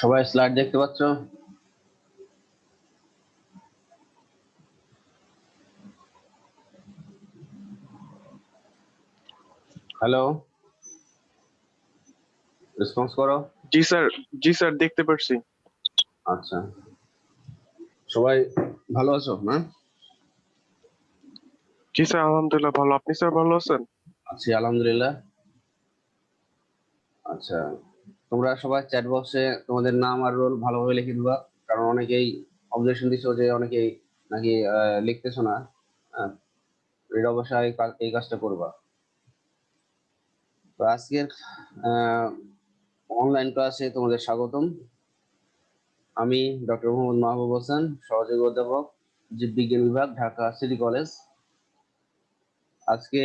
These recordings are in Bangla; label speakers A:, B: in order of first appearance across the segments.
A: সবাই স্লাইড দেখতে পাচ্ছ? হ্যালো, রেসপন্স করো।
B: জি স্যার, জি স্যার, দেখতে পারছি।
A: আচ্ছা, সবাই ভালো আছো না?
B: জি স্যার, আলহামদুলিল্লাহ ভালো। আপনি স্যার ভালো আছেন?
A: আছি আলহামদুলিল্লাহ। আচ্ছা, তোমরা সবাই চ্যাট বক্সে তোমাদের নাম আর রোল ভালোভাবে লিখে দিবা, কারণ অনেকেই অবজেকশন দিচ্ছ যে অনেকেই নাকি লিখতেছো না। এটা অবশ্যই এই কাজটা করবা। তো আজকের অনলাইন ক্লাসে তোমাদের স্বাগতম। আমি ডক্টর মোহাম্মদ মাহবুব হোসেন, সহযোগী অধ্যাপক, জীববিজ্ঞান বিভাগ, ঢাকা সিটি কলেজ। আজকে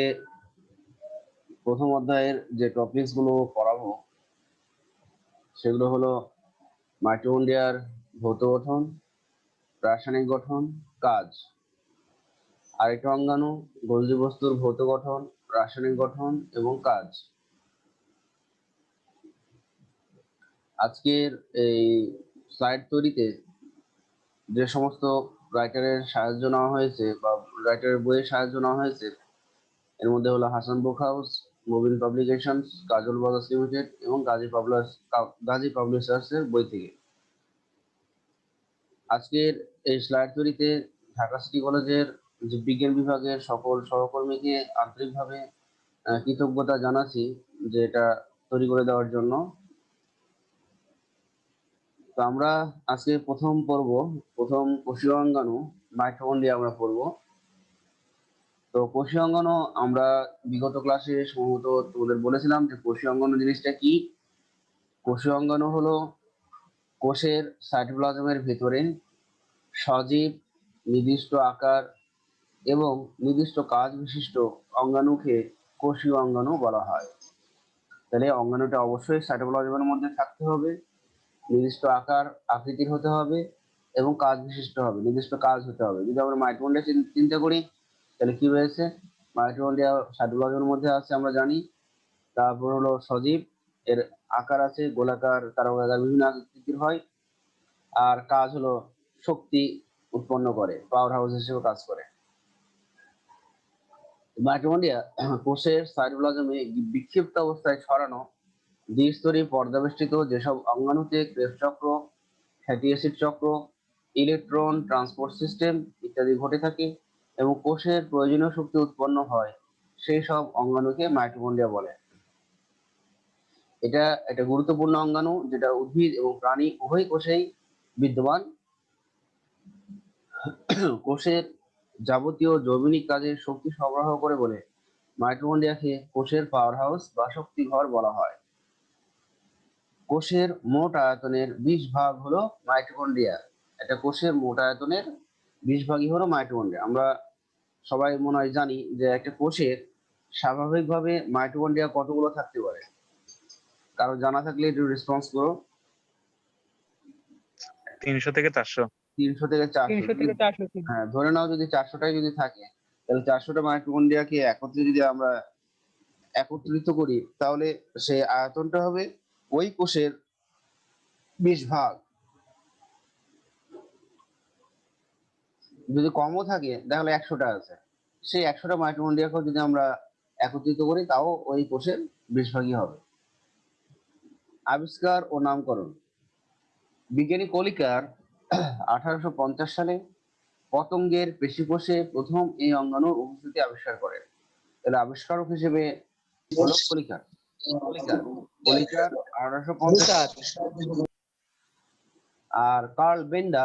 A: প্রথম অধ্যায়ের যে টপিকস গুলো পড়াবো সেগুলো হলো মাইটোকন্ড্রিয়ার ভৌত গঠন, রাসায়নিক গঠন, কাজ। আরেকটা অঙ্গাণু, গোলজি বস্তুর ভৌত গঠন, রাসায়নিক গঠন এবং কাজ। আজকের এই স্লাইড তৈরিতে যে সমস্ত রাইটারের সাহায্য নেওয়া হয়েছে বা রাইটারের বইয়ের সাহায্য নেওয়া হয়েছে, এর মধ্যে হলো হাসান বুক হাউস, মুবিন পাবলিকেশনস, কাজল ব্রাদার্স লিমিটেড এবং গাজী পাবলিশার্স এর বই থেকে। আজকের এই স্লাইড তৈরিতে ঢাকা সিটি কলেজের জীববিজ্ঞান বিভাগের সকল সহকর্মীকে আন্তরিকভাবে কৃতজ্ঞতা জানাচ্ছি যে এটা তৈরি করে দেওয়ার জন্য। তো আমরা আজকে প্রথম কোষীয় অঙ্গাণু মাইটোকন্ড্রিয়া আমরা পড়বো। তো কোষীয় অঙ্গাণু আমরা বিগত ক্লাসে সম্ভবত তোমাদের বলেছিলাম যে কোষীয় অঙ্গাণু জিনিসটা কি। কোষীয় অঙ্গাণু হলো কোষের সাইটোপ্লাজমের ভেতরে সজীব, নির্দিষ্ট আকার এবং নির্দিষ্ট কাজ বিশিষ্ট অঙ্গাণুকে কোষীয় অঙ্গাণু বলা হয়। তাহলে অঙ্গাণুটা অবশ্যই সাইটোপ্লাজমের মধ্যে থাকতে হবে, নির্দিষ্ট আকার আকৃতির হতে হবে এবং কাজ বিশিষ্ট হবে, নির্দিষ্ট কাজ হতে হবে। যদি আমরা মাইটোকন্ড্রিয়া চিন্তা করি তাহলে কি রয়েছে? মাইটোকন্ড্রিয়া সাইটোপ্লাজমের মধ্যে আছে আমরা জানি। তারপর হলো সজীব, এর আকার আছে গোলাকার, তারকাকার, বিভিন্ন আকৃতির হয়। আর কাজ হলো শক্তি উৎপন্ন করে, পাওয়ার হাউস হিসেবে কাজ করে। মাইটোকন্ড্রিয়া কোষের সাইটোপ্লাজমে বিক্ষিপ্ত অবস্থায় ছড়ানো দ্বিস্তরী পর্দাবেষ্টিত যেসব অঙ্গাণুতে ক্রেবস চক্র, ফ্যাটি অ্যাসিড চক্র, ইলেকট্রন ট্রান্সপোর্ট সিস্টেম ইত্যাদি ঘটে থাকে এবং কোষের প্রয়োজনীয় শক্তি উৎপন্ন হয়, সেই সব অঙ্গাণুকে মাইটোকন্ড্রিয়া বলে। এটা একটা গুরুত্বপূর্ণ অঙ্গাণু যেটা উদ্ভিদ এবং প্রাণী উভয় কোষেই বিদ্যমান। কোষের যাবতীয় জৈবনিক কাজে শক্তি সরবরাহ করে বলে মাইটোকন্ড্রিয়াকে কোষের পাওয়ার হাউস বা শক্তিঘর বলা হয়। কোষের মোট আয়তনের 20 ভাগ হলো মাইটোকন্ড্রিয়া। একটা কোষের মোট আয়তনের 20 ভাগই হলো মাইটোকন্ড্রিয়া। আমরা সবাই মনে হয় জানি যে একটা কোষের স্বাভাবিকভাবে মাইটোকন্ড্রিয়া কতগুলো থাকতে পারে। কারো জানা থাকলে একটু রেসপন্স করো।
C: 300 থেকে 400।
A: 300 থেকে 400।
D: 300 থেকে 400 ছিল।
A: হ্যাঁ, ধরে নাও যদি 400টাই যদি থাকে, তাহলে 400টা মাইটোকন্ড্রিয়াকে একত্রে যদি আমরা একত্রিত করি তাহলে সেই আয়তনটা হবে ওই কোষের 20 ভাগ। যদি কমও থাকে তাহলে 100টা আছে, সেই 100টা মাইটোকন্ড্রিয়াকেও যদি আমরা একত্রিত করি তাও ওই কোষের 20 ভাগই হবে। আবিষ্কার ও নামকরণ। বিজ্ঞানী কলিকার 1850 সালে পতঙ্গের পেশিকোষে প্রথম এই অঙ্গাণুর উপস্থিতি আবিষ্কার করেন। তাহলে আবিষ্কারক হিসেবে হলো কলিকার। কলিকার 1850। আর কার্ল বেন্ডা,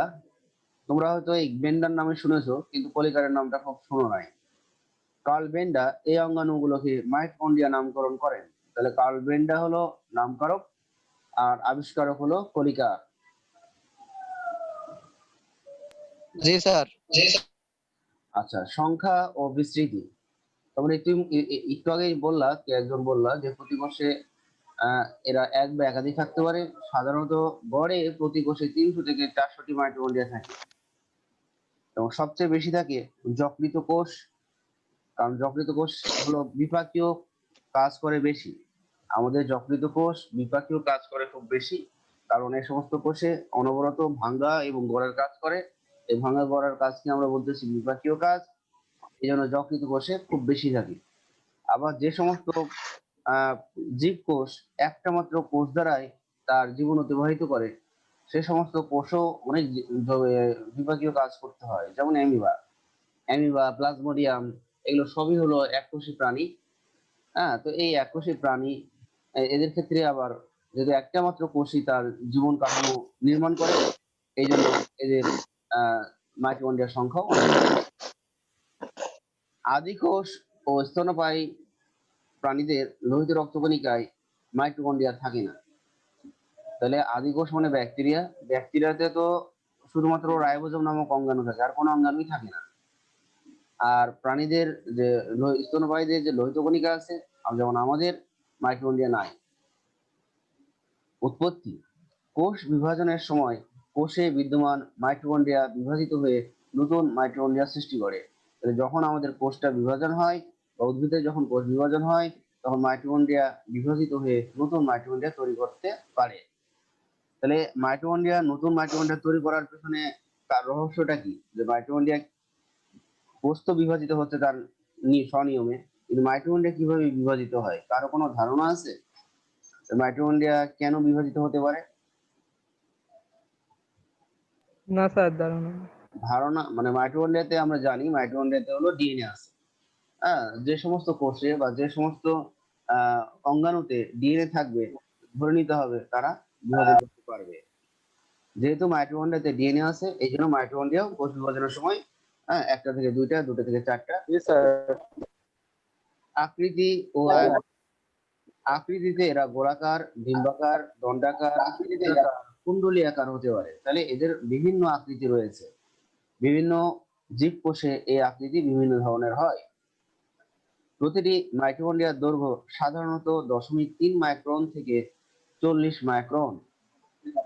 A: তোমরা হয়তো এই বেন্ডার নামে শুনেছো কিন্তু কলিকারের নামটা খুব শোনো নাই। কার্ল বেন্ডা এই অঙ্গাণুগুলোকে মাইটোকন্ড্রিয়া নামকরণ করেন। তাহলে কার্ল বেন্ডা হলো নামকারক আর আবিষ্কারক হলো কলিকার।
D: জি স্যার।
A: আচ্ছা, সংখ্যা ও বিস্তৃতি। তোমরা একটু আগেই বললা, কে একজন বললা যে প্রতি কোষে এরা এক বা একাধিক থাকতে পারে। সাধারণত গড়ে প্রতি কোষে 300 থেকে 400টি মাইটোকন্ড্রিয়া থাকে এবং সবচেয়ে বেশি থাকে যকৃত কোষ, কারণ যকৃত কোষ হলো বিপাকীয় কাজ করে বেশি। আমাদের যকৃত কোষ বিপাকীয় কাজ করে খুব বেশি কারণ এই সমস্ত কোষে অনবরত ভাঙ্গা এবং গড়ার কাজ করে। এই ভাঙ্গা গড়ার কাজকে আমরা বলতেছি বিপাকীয় কাজ। এই জন্য যকৃত কোষে খুব বেশি থাকে। আবার যে সমস্ত আহ জীবকোষ একটা মাত্র কোষ দ্বারাই তার জীবন অতিবাহিত করে, সে সমস্ত কোষও অনেক বিপাকীয় কাজ করতে হয়, যেমন অ্যামিবা, প্লাজমোডিয়াম, এগুলো সবই হলো এককোষী প্রাণী। হ্যাঁ, তো এই এককোষী প্রাণী এদের ক্ষেত্রে আবার যেহেতু একটা মাত্র কোষই তার জীবন কাঠামো নির্মাণ করে, এই জন্য এদের মাইটোকন্ড্রিয়ার সংখ্যাও অনেক বেশি। আদিকোষ ও স্তন্যপায়ী প্রাণীদের লোহিত রক্তকণিকায় মাইটোকন্ড্রিয়া থাকে না। তাহলে আদিকোষ মানে ব্যাকটেরিয়া, ব্যাকটেরিয়াতে তো শুধুমাত্র রাইবোজোম নামক অঙ্গাণু থাকে, আর কোনো অঙ্গাণুই থাকে না। আর প্রাণীদের যে স্তন্যপায়ীদের যে লোহিত কণিকা আছে, যেমন আমাদের, মাইটোকন্ড্রিয়া নাই। উৎপত্তি: কোষ বিভাজনের সময় কোষে বিদ্যমান মাইটোকন্ড্রিয়া বিভাজিত হয়ে নতুন মাইটোকন্ড্রিয়া সৃষ্টি করে। তাহলে যখন আমাদের কোষটা বিভাজন হয় বা উদ্ভিদের যখন কোষ বিভাজন হয়, তখন মাইটোকন্ড্রিয়া বিভাজিত হয়ে নতুন মাইটোকন্ড্রিয়া তৈরি করতে পারে। তাহলে নতুন মাইটোকন্ড্রিয়া তৈরি করার পেছনে তার রহস্যটা কি? যে মাইটোকন্ড্রিয়া, কোষ তো বিভাজিত হচ্ছে তার স্বনিয়মে, কিন্তু মাইটোকন্ড্রিয়া কিভাবে বিভাজিত হয়, কারো কোনো ধারণা আছে? মাইটোকন্ড্রিয়া কেন বিভাজিত হতে পারে?
D: না স্যার, ধারণা নেই।
A: ধারণা মানে মাইটোকন্ড্রিয়াতে আমরা জানি মাইটোকন্ড্রিয়াতে হলো ডিএনএ আছে। হ্যাঁ, যে সমস্ত কোষে বা যে সমস্ত অঙ্গাণুতে ডিএনএ থাকবে, ধরে নিতে হবে তারা বিভাজন করতে পারবে। যেহেতু মাইটোকন্ড্রিয়াতে ডিএনএ আছে, এই জন্য মাইটোকন্ড্রিয়াও কোষ বিভাজনের সময় একটা থেকে দুইটা, দুটো থেকে চারটা।
B: জি স্যার।
A: আকৃতি ও আকৃতিতে এরা গোলাকার, ডিম্বাকার, দণ্ডাকার, কুণ্ডলী আকার হতে পারে। তাহলে এদের বিভিন্ন আকৃতি রয়েছে। বিভিন্ন জীবকোষে এই আকৃতি বিভিন্ন ধরনের হয়। প্রতিটি মাইটোকন্ড্রিয়ার দৈর্ঘ্য সাধারণত 0.3 মাইক্রন থেকে 40 মাইক্রন।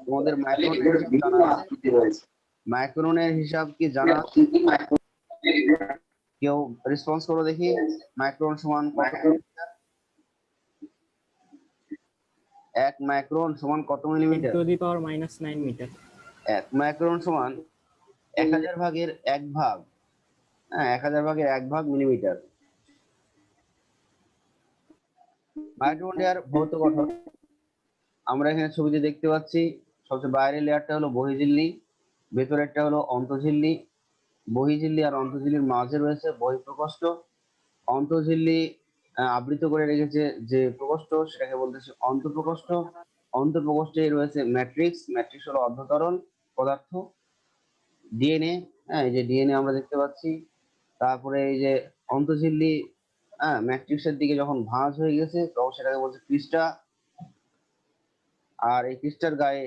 A: তোমাদের মাইক্রনের হিসাব জানা আছে? মাইক্রনের হিসাব কি জানা আছে? কেউ রেসপন্স করো দেখি। মাইক্রন সমান কত মিলিমিটার? 1 মাইক্রন সমান কত মিলিমিটার?
C: 10⁻⁹ মিটার।
A: 1 মাইক্রন সমান 1000 ভাগের 1 ভাগ। হ্যাঁ, 1000 ভাগের 1 ভাগ মিলিমিটার। মাইটোকন্ড্রিয়ার ভৌত গঠন আমরা এখানে ছবিতে দেখতে পাচ্ছি। সবচেয়ে বাইরের লেয়ারটা হলো বহিঃঝিল্লি, ভেতরেরটা হলো অন্তঃঝিল্লি। বহিঃঝিল্লি আর অন্তঃঝিল্লির মাঝে রয়েছে বহিঃপ্রকোষ্ঠ। অন্তঃঝিল্লি আবৃত করে রেখেছে যে প্রকোষ্ঠ, সেটাকে বলতেছে অন্তঃপ্রকোষ্ঠ। অন্তঃপ্রকোষ্ঠে রয়েছে ম্যাট্রিক্স। ম্যাট্রিক্স হলো অর্ধতরল পদার্থ। ডিএনএ, এই যে ডিএনএ আমরা দেখতে পাচ্ছি। তারপরে এই যে অন্তঃঝিল্লি ম্যাট্রিক্সের দিকে যখন ভাঁজ হয়ে গেছে, তখন সেটাকে বলছে ক্রিস্টা। আর এই ক্রিস্টার গায়ে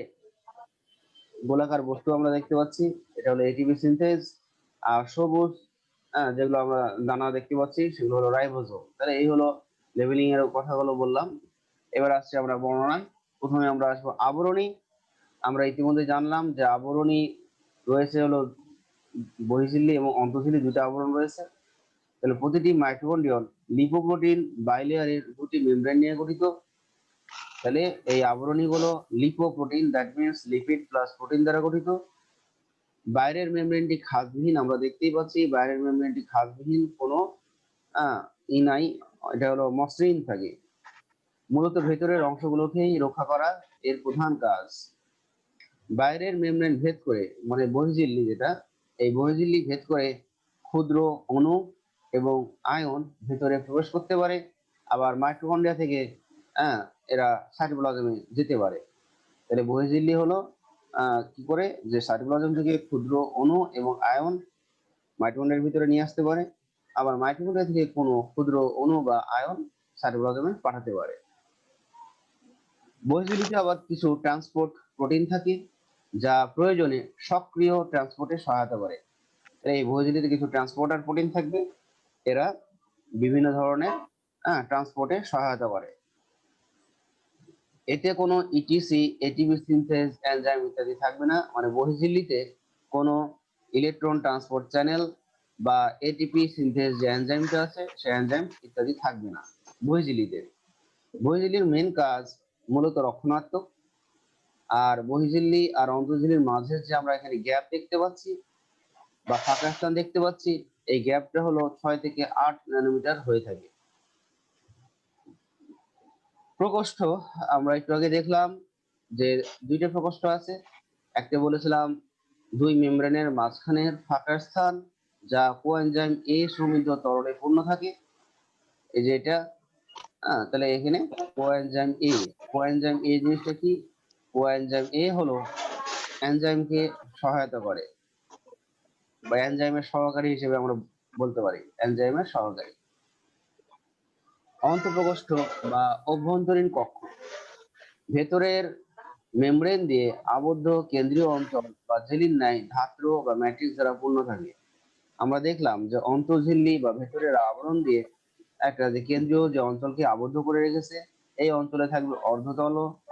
A: গোলাকার বস্তু আমরা দেখতে পাচ্ছি, এটা হলো এটিপি সিনথেজ। আর সবুজ যেগুলো আমরা দানা দেখতে পাচ্ছি, সেগুলো হলো রাইবোজোম। তাহলে এই হলো লেভেলিং এর কথাগুলো বললাম। এবার আসছে আমরা বর্ণনায়। প্রথমে আমরা আসবো আবরণী। আমরা ইতিমধ্যে জানলাম যে আবরণী রয়েছে হলো বহিঃঝিল্লি এবং অন্তঃঝিল্লি, দুটো আবরণ রয়েছে। তাহলে প্রতিটি মাইটোকন্ড্রিয়ন লিপোপ্রোটিন বাইলেয়ারের দুটি মেমব্রেন নিয়ে গঠিত। তাহলে এই আবরণীগুলো lipoprotein, that means lipid plus protein দ্বারা গঠিত। বাইরের মেমব্রেনটি খাঁজবিহীন, আমরা দেখতেই পাচ্ছি বাইরের মেমব্রেনটি খাঁজবিহীন, কোনো ই নাই, এটা হলো মসৃণ থাকে। মূলত ভেতরের অংশগুলোকেই রক্ষা করা এর প্রধান কাজ। বাইরের মেমব্রেন ভেদ করে, মানে বহিঃঝিল্লি যেটা, এই বহিঃঝিল্লি ভেদ করে ক্ষুদ্র অণু এবং আয়ন ভেতরে প্রবেশ করতে পারে। আবার মাইটোকন্ড্রিয়া থেকে এরা সাইটোপ্লাজমে যেতে পারে। তাহলে বহিঃঝিল্লি হলো কি করে যে সাইটোপ্লাজম থেকে ক্ষুদ্র অণু এবং আয়ন মাইটোকন্ড্রিয়ার ভিতরে নিয়ে আসতে পারে, আবার মাইটোকন্ড্রিয়া থেকে কোনো ক্ষুদ্র অণু বা আয়ন সাইটোপ্লাজমে পাঠাতে পারে। বহিঃঝিল্লিতে আবার কিছু ট্রান্সপোর্ট প্রোটিন থাকে, যা প্রয়োজনে সক্রিয় ট্রান্সপোর্টে সহায়তা করে। এই বহিঃঝিল্লিতে কিছু ট্রান্সপোর্টার প্রোটিন থাকবে, এরা বিভিন্ন ধরনের ট্রান্সপোর্টে সহায়তা করে। এতে কোনো ইটিসি, এটিপি সিনথেজ, এনজাইম ইত্যাদি থাকবে না। মানে বহিঃঝিল্লিতে কোনো ইলেকট্রন ট্রান্সপোর্ট চ্যানেল বা এটিপি সিনথেজ যে এনজাইমটা আছে, সেই এনজাইম ইত্যাদি থাকবে না বহিঃঝিল্লিতে। বহিঃঝিল্লির মেন কাজ মূলত রক্ষণাত্মক। আর বহিঃঝিল্লি আর অন্তঃঝিল্লির মাঝে যে আমরা এখানে গ্যাপ দেখতে পাচ্ছি বা ফাঁকা স্থান দেখতে পাচ্ছি, এই গ্যাপটা হলো 6 থেকে 8 ন্যানোমিটার হয়ে থাকে। প্রকোষ্ঠ আমরা একটু আগে দেখলাম যে দুইটা প্রকোষ্ঠ আছে। একটা বলেছিলাম দুই মেমব্রেনের মাঝখানের ফাঁকা স্থান যা কোএনজাইম এ সমৃদ্ধ তরলে পূর্ণ থাকে, এই যে এটা। তাহলে এখানে কোএনজাইম এ জিনিসটা কি? কোএনজাইম এ হলো এনজাইমকে সহায়তা করে বা এনজাইমের সহকারী হিসেবে আমরা বলতে পারি, এনজাইমের সহকারী। অন্তঃপ্রকোষ্ঠ বা অভ্যন্তরীণ কক্ষ ভেতরের মেমব্রেন দিয়ে আবদ্ধ কেন্দ্রীয় অঞ্চল বা ঝিল্লির ন্যায় ধাত্র বা ম্যাট্রিক্স দ্বারা পূর্ণ থাকে। আমরা দেখলাম যে অন্তঃঝিল্লি বা ভেতরের আবরণ দিয়ে একটা যে কেন্দ্রীয় যে অঞ্চলকে আবদ্ধ করে রেখেছে, এই অঞ্চলে থাকবে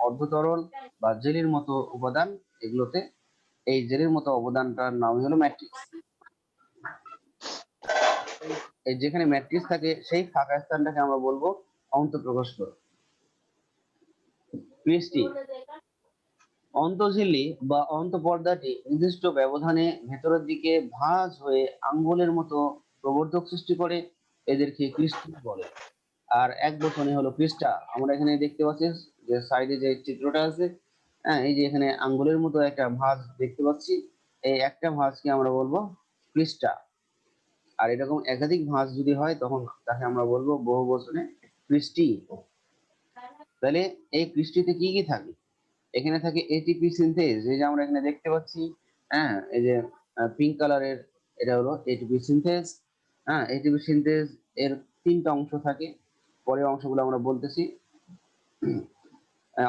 A: অর্ধতরল বা জেলির মতো উপাদান। এগুলোতে এই জেলির মতো অবদানটার নাম হলো ম্যাট্রিক্স। এই যেখানে ম্যাট্রিক্স থাকে সেই ফাঁকা স্থানটাকে আমরা বলবো অন্তঃপ্রকোষ্ঠ। ক্রিস্টি অন্তঃঝিল্লি বা অন্তঃপর্দাটি নির্দিষ্ট ব্যবধানে ভেতরের দিকে ভাঁজ হয়ে আঙ্গুলের মতো প্রবর্ধক সৃষ্টি করে, এদেরকে ক্রিস্টি বলে। আর এক বচনে হলো ক্রিস্টা। আমরা এখানে দেখতে পাচ্ছি যে সাইডে যে চিত্রটা আছে, এই যে এখানে আঙ্গুলের মতো একটা ভাঁজ দেখতে পাচ্ছি, এই একটা ভাঁজকে আমরা বলবো ক্রিস্টা। আর এরকম একাধিক ভাঁজ যদি হয় তখন তাকে আমরা বলবো বহু বচনে ক্রিস্টি। তাহলে এই ক্রিস্টিতে কি কি থাকে? এখানে থাকে এটিপি সিনথেজ, এই যে আমরা এখানে দেখতে পাচ্ছি, এই যে পিঙ্ক কালারের, এটা হলো এটিপি সিনথেজ। এটিপি সিনথেজ এর 3টা অংশ থাকে, পরের অংশগুলো আমরা বলতেছি।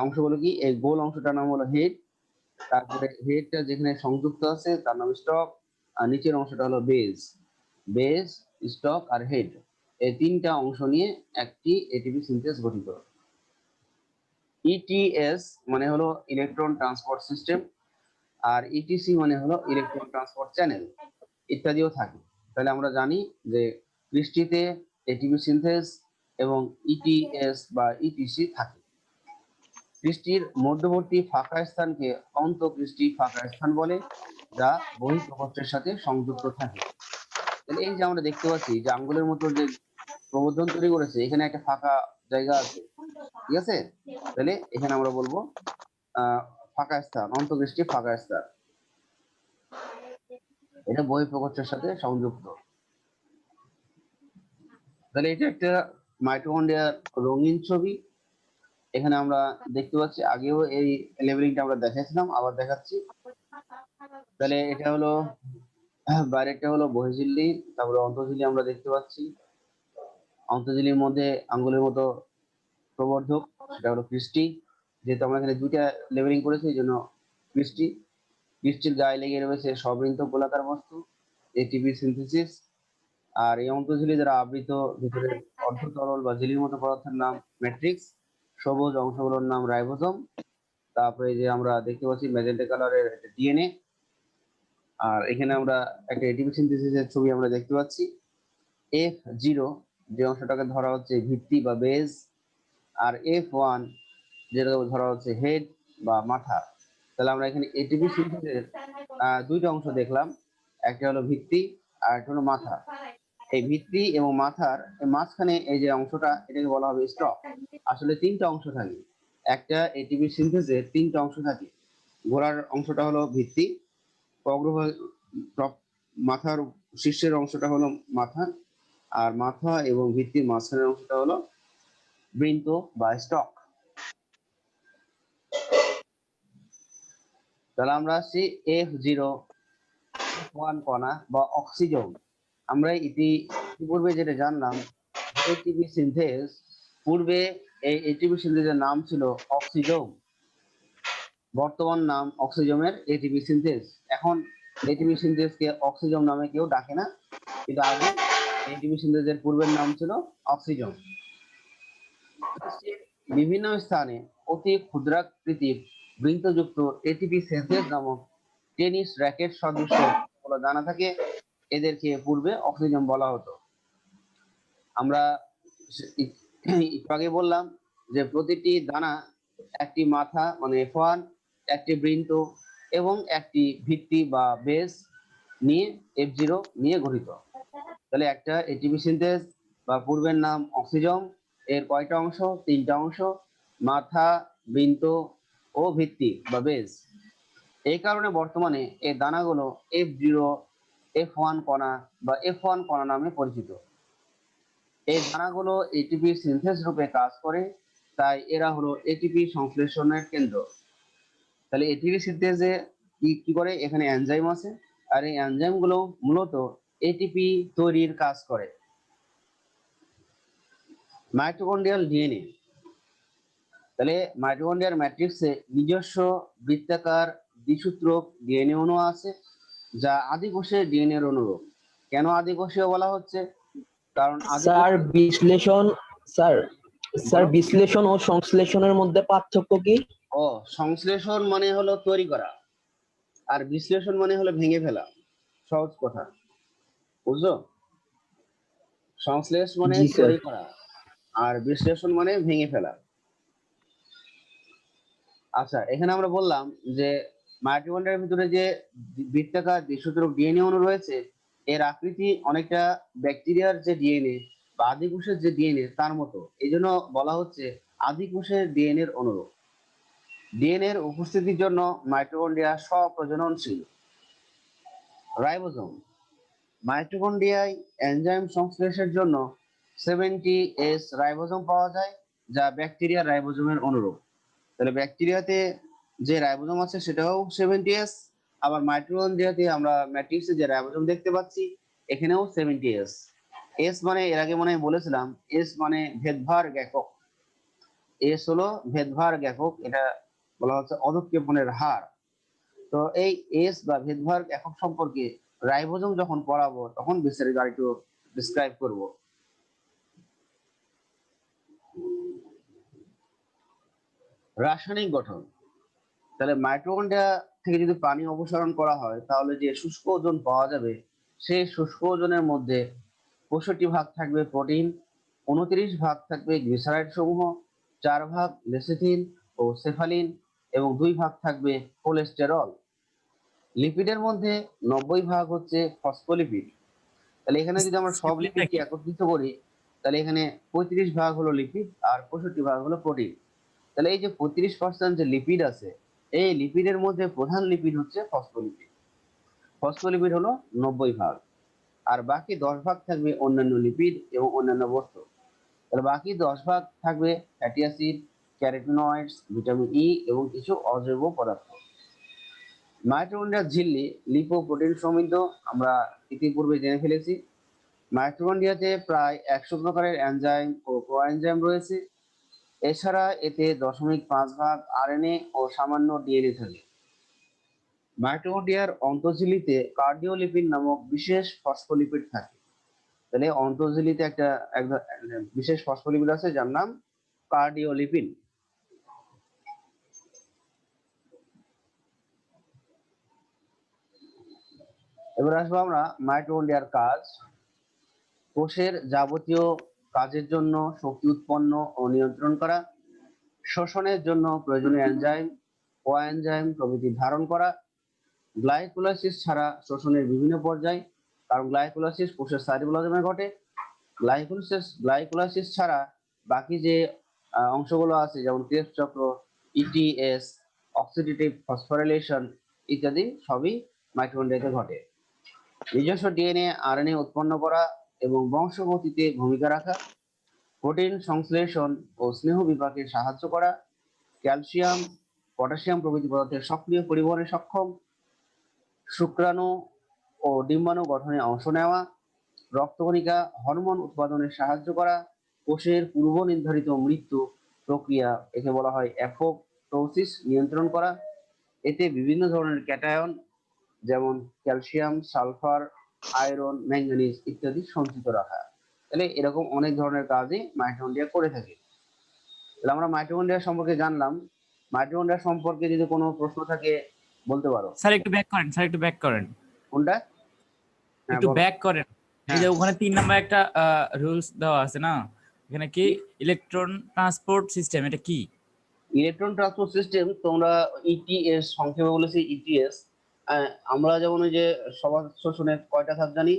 A: অংশগুলো কি? এই গোল অংশটার নাম হলো হেড, তারপরে হেডটা যেখানে সংযুক্ত আছে তার নাম স্টক, আর নিচের অংশটা হলো বেজ, স্টক আর হেড। এই 3টা অংশ নিয়ে একটি এটিপি সিনথেজ গঠিত। ইটিএস মানে হলো ইলেকট্রন ট্রান্সপোর্ট সিস্টেম, আর ইটিসি মানে হলো ইলেকট্রন ট্রান্সপোর্ট চ্যানেল ইত্যাদিও থাকে। তাহলে আমরা জানি যে ক্রিস্টিতে এটিপি সিনথেজ এবং ইটিএস বা ইটিসি থাকে। ক্রিস্টির মধ্যবর্তী ফাঁকা স্থানকে অন্তঃক্রিস্টি ফাঁকা স্থান বলে, যা বহিঃপ্রকোষ্ঠের সাথে সংযুক্ত থাকে। তাহলে এই যে আমরা দেখতে পাচ্ছি যে আঙ্গুলের মতো যে প্রবর্ধন তৈরি করেছে, এখানে একটা ফাঁকা জায়গা আছে, ঠিক আছে? তাহলে এখানে আমরা বলবো ফাঁকা স্থান, অন্তঃক্রিস্টি ফাঁকা স্থান, এটা বহিঃপ্রকোষ্ঠের সাথে সংযুক্ত। তাহলে এটা একটা মাইটোকন্ড্রিয়ার রঙিন ছবি। এখানে আমরা দেখতে পাচ্ছি, আগেও এই লেবেলিংটা আমরা দেখাইছিলাম, আবার দেখাচ্ছি। তাহলে এটা হলো বাইরেটা হলো বহিঃঝিল্লি, তারপরে অন্তঃঝিল্লি আমরা দেখতে পাচ্ছি। অন্তঃঝিল্লির মধ্যে আঙ্গুলের মতো প্রবর্ধক, সেটা হলো ক্রিস্টি। যেহেতু আমরা এখানে 2টা লেবেলিং করেছি এই জন্য ক্রিস্টি। ক্রিস্টির গায়ে লেগে রয়েছে সবৃন্ত গোলাকার বস্তু, এটিপি সিনথেসিস। আর এই অন্তঃঝিল্লি দ্বারা আবৃত ভিতরের অর্ধতরল বা ঝিল্লির মতো পদার্থের নাম ম্যাট্রিক্স। সবুজ অংশগুলোর নাম রাইবোসোম। তারপরে যে আমরা দেখতে পাচ্ছি ম্যাজেন্টা কালারের ডিএনএ। আর এখানে আমরা একটা এটিপি সিনথেসিসের ছবি আমরা দেখতে পাচ্ছি। F0 যে অংশটাকে ধরা হচ্ছে ভিত্তি বা বেজ, আর F1 যেটা ধরা হচ্ছে হেড বা মাথা। তাহলে আমরা এখানে এটিপি সিনথেসিসের 2টা অংশ দেখলাম, একটা হলো ভিত্তি আর একটা হলো মাথা। এই ভিত্তি এবং মাথার মাঝখানে এই যে অংশটা, এটাকে বলা হবে স্টক। আসলে 3টা অংশ থাকে, একটা এটিপি সিনথেসের 3টা অংশ থাকে। গোড়ার অংশটা হলো ভিত্তি, অগ্রভাগ মাথার শীর্ষের অংশটা হলো মাথা, আর মাথা এবং ভিত্তির মাঝখানের অংশটা হলো বৃন্ত বা স্টক। তাহলে আমরা আসছি F0 কণা বা অক্সিজোম। আমরা ইতিপূর্বে যেটা জানলাম, এটিপি সিনথেস, পূর্বে এই এটিপি সিনথেসের নাম ছিল অক্সিজোম, বর্তমান নাম অক্সিজোমের এটিপি সিনথেস। এখন এটিপি সিনথেসকে অক্সিজোম নামে কেউ ডাকে না, কিন্তু আগে এটিপি সিনথেসের পূর্বের নাম ছিল অক্সিজোম। বিভিন্ন স্থানে অতি ক্ষুদ্রাকৃতির বৃন্তযুক্ত এটিপি সিনথেস নামক টেনিস র্যাকেট সদৃশ বলে জানা থাকে, এদেরকে পূর্বে অক্সিজোম বলা হতো। আমরা একটু আগে বললাম যে প্রতিটি দানা একটি মাথা মানে F1, একটি বৃন্ত এবং একটি ভিত্তি বা বেস নিয়ে F0 নিয়ে গঠিত। তাহলে একটা এটিপি সিনথেস বা পূর্বের নাম অক্সিজম এর কয়টা অংশ? 3টা অংশ, মাথা, বৃন্ত ও ভিত্তি বা বেস। এই কারণে বর্তমানে এই দানাগুলো F0, F1 কণা বা F1 কণা নামে পরিচিত। এই দানাগুলো এটিপি সিনথেস রূপে কাজ করে, তাই এরা হলো এটিপি সংশ্লেষণের কেন্দ্র। তাহলে এটিপি সিনথেসে কি করে? এখানে এনজাইম আছে, আর এই এনজাইম গুলো মূলত এটিপি তৈরির কাজ করে। মাইটোকন্ড্রিয়াল ডিএনএ, তাহলে মাইটোকন্ড্রিয়ার ম্যাট্রিক্সে নিজস্ব বৃত্তাকার দ্বিসূত্রক ডিএনএ অণু আছে, যা আদি কোষের ডিএনএ এর অনুরূপ। কেন আদি কোষীয় বলা হচ্ছে? কারণ আদি
C: স্যার
A: কোষে-
C: বিশ্লেষণ স্যার স্যার
A: বলো।
C: বিশ্লেষণ ও সংশ্লেষণের মধ্যে পার্থক্য কি?
A: ও, সংশ্লেষণ মানে হলো তৈরি করা, আর বিশ্লেষণ মানে হলো ভেঙে ফেলা। সহজ কথা, বুঝছো? সংশ্লেষ মানে
C: জি স্যার।
A: তৈরি করা, আর বিশ্লেষণ মানে ভেঙে ফেলা। আচ্ছা, এখানে আমরা বললাম যে মাইটোকন্ড্রিয়ার ভিতরে যে বৃত্তাকার দ্বিসূত্রক ডিএনএ অণু রয়েছে, এর আকৃতি অনেকটা ব্যাকটেরিয়ার যে ডিএনএ বা আদি কোষের যে ডিএনএ তার মতো। এই জন্য বলা হচ্ছে আদি কোষের ডিএনএ এর অনুরূপ। ডিএনএ এর উপস্থিতির জন্য মাইটোকন্ড্রিয়া স্বপ্রজননশীল। রাইবোজোম, মাইটোকন্ড্রিয়ায় এনজাইম সংশ্লেষের জন্য 70S রাইবোজোম পাওয়া যায়, যা ব্যাকটেরিয়ার রাইবোজোমের অনুরূপ। তাহলে ব্যাকটেরিয়াতে যে রাইবোজোম আছে সেটাও 70S, আবার মাইটোকন্ড্রিয়াতে আমরা ম্যাট্রিক্সে যে রাইবোজোম দেখতে পাচ্ছি এখানেও 70S। এস মানে এর আগে মনে হয় বলেছিলাম, এস মানে ভেদভার একক। এস হলো ভেদভার একক, এটা বলা হচ্ছে অধঃক্ষেপণের হার। তো এই এস বা ভেদভার একক সম্পর্কে রাইবোজোম যখন পড়াবো তখন বিস্তারিত আরেকটু ডিসক্রাইব করব। রাসায়নিক গঠন, তাহলে মাইটোকন্ড্রিয়া থেকে যদি পানি অপসারণ করা হয় তাহলে যে শুষ্ক ওজন পাওয়া যাবে, সেই শুষ্ক ওজনের মধ্যে 65 ভাগ থাকবে প্রোটিন, 29 ভাগ থাকবে গ্লিসারাইড সমূহ, 4 ভাগ লেসিথিন ও সেফালিন এবং 2 ভাগ থাকবে কোলেস্টেরল। লিপিডের মধ্যে 90 ভাগ হচ্ছে ফসফোলিপিড। তাহলে এখানে যদি আমরা সব লিপিডকে একত্রিত করি তাহলে এখানে 35 ভাগ হলো লিপিড আর 65 ভাগ হলো প্রোটিন। তাহলে এই যে 35% যে লিপিড আছে, এই লিপিডের মধ্যে প্রধান লিপিড হচ্ছে ফসফোলিপিড। ফসফোলিপিড হলো 90 ভাগ, আর বাকি 10 ভাগ থাকবে অন্যান্য লিপিড এবং অন্যান্য বস্তু। তাহলে বাকি 10 ভাগ থাকবে fatty acid, carotenoids, vitamin E এবং কিছু অজৈব পদার্থ। মাইটোকন্ড্রিয়ার ঝিল্লি লিপোপ্রোটিন সমৃদ্ধ, আমরা ইতিপূর্বে জেনে ফেলেছি। মাইটোকন্ড্রিয়াতে প্রায় 100 প্রকারের এনজাইম ও কোএনজাইম রয়েছে। এছাড়া এতে 0.5 ভাগ আরএনএ ও সামান্য ডিএনএ থাকে। মাইটোকন্ড্রিয়ার অন্তঃঝিল্লিতে কার্ডিওলিপিড নামক বিশেষ ফসফোলিপিড থাকে। তাহলে অন্তঃঝিল্লিতে একটা বিশেষ ফসফোলিপিড আছে যার নাম কার্ডিওলিপিড। এবার আসবো আমরা মাইটোকন্ড্রিয়ার কাজ। কোষের যাবতীয় কাজের জন্য শক্তি উৎপন্ন ও নিয়ন্ত্রণ করা, শোষণের জন্য প্রয়োজনীয় এনজাইম, কোএনজাইম প্রভৃতি ধারণ করা, গ্লাইকোলাইসিস ছাড়া শোষণের বিভিন্ন পর্যায়, কারণ গ্লাইকোলাইসিস কোষের সাইটোপ্লাজমে ঘটে। গ্লাইকোলাইসিস ছাড়া বাকি যে অংশগুলো আছে যেমন ক্রেবস চক্র, ইটিএস, অক্সিডেটিভ ফসফোরাইলেশন ইত্যাদি সবই মাইটোকন্ড্রিয়াতে ঘটে। নিজস্ব ডিএনএ আরএনএ উৎপন্ন করা এবং বংশগতিতে ভূমিকা রাখা, প্রোটিন সংশ্লেষণ ও স্নেহ বিপাকে সাহায্য করা, ক্যালসিয়াম, পটাশিয়াম প্রভৃতি পদার্থের সক্রিয় পরিবহনে সক্ষম, শুক্রাণু ও ডিম্বাণু গঠনে অংশ নেওয়া, রক্তকণিকা হরমোন উৎপাদনে সাহায্য করা, কোষের পূর্ব নির্ধারিত মৃত্যু প্রক্রিয়া একে বলা হয় অ্যাপোপ্টোসিস নিয়ন্ত্রণ করা। এতে বিভিন্ন ধরনের ক্যাটায়ন যেমন ক্যালসিয়াম, সালফার, আয়রন, ম্যাঙ্গানিজ ইত্যাদি সঞ্চিত রাখা। তাহলে এরকম অনেক ধরনের কাজই মাইটোকন্ড্রিয়া করে থাকে। তাহলে আমরা মাইটোকন্ড্রিয়া সম্পর্কে জানলাম। মাইটোকন্ড্রিয়া সম্পর্কে যদি কোনো প্রশ্ন থাকে বলতে পারো।
E: স্যার একটু ব্যাক করেন, স্যার একটু ব্যাক করেন,
A: কোনটা? হ্যাঁ,
E: একটু
A: বলো।
E: ব্যাক করেন। এই যে
A: হ্যাঁ।
E: ওখানে 3 নাম্বার একটা রুলস দেওয়া আছে না, এখানে কি ইলেকট্রন ট্রান্সপোর্ট সিস্টেম, এটা কি?
A: ইলেকট্রন ট্রান্সপোর্ট সিস্টেম তোমরা ইটিএস সংক্ষেপে বলেছি ইটিএস। আমরা যেমন ওই যে সবার শোষণের কয়টা ধাপ জানি,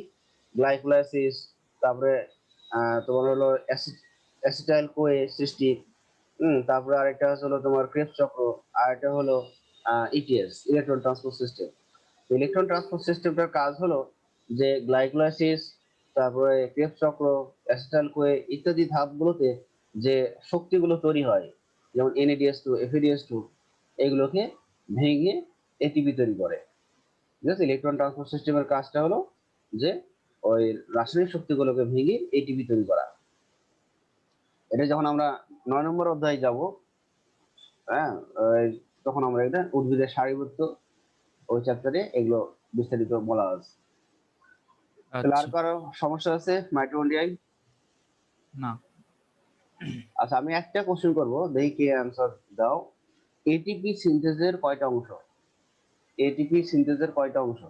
A: গ্লাইকোলাইসিস, তারপরে তোমার হলো অ্যাসিটাইল কোয়ে সৃষ্টি, তারপরে আরেকটা হলো তোমার ক্রেবস চক্র, আর একটা হলো ETS electron transport system. Electron transport সিস্টেমটার কাজ হলো যে গ্লাইকোলাইসিস, তারপরে ক্রেবস চক্র, অ্যাসিটাইল কোয়ে ইত্যাদি ধাপগুলোতে যে শক্তিগুলো তৈরি হয়, যেমন NADH2 FADH2, এগুলোকে ভেঙে এটিপি তৈরি করে। ঠিক আছে, ইলেকট্রন ট্রান্সপোর্ট সিস্টেমের কাজটা হলো যে ওই রাসায়নিক শক্তিগুলোকে ভেঙে এটিপি তৈরি করা। এটা যখন আমরা 9 নম্বর অধ্যায়ে যাব, হ্যাঁ, তখন আমরা এটা উদ্ভিদের সারিবদ্ধ ওই চ্যাপ্টারে এগুলো বিস্তারিত বলা আছে। তাহলে আর
E: আচ্ছা,
A: কারো সমস্যা আছে মাইটোকন্ড্রিয়ায়?
E: না।
A: আচ্ছা, আমি একটা কোশ্চেন করব, দেখি কে অ্যান্সার দাও। এটিপি সিনথেসের কয়টা অংশ? এটিপি সিনথেসের কয়টা অংশ?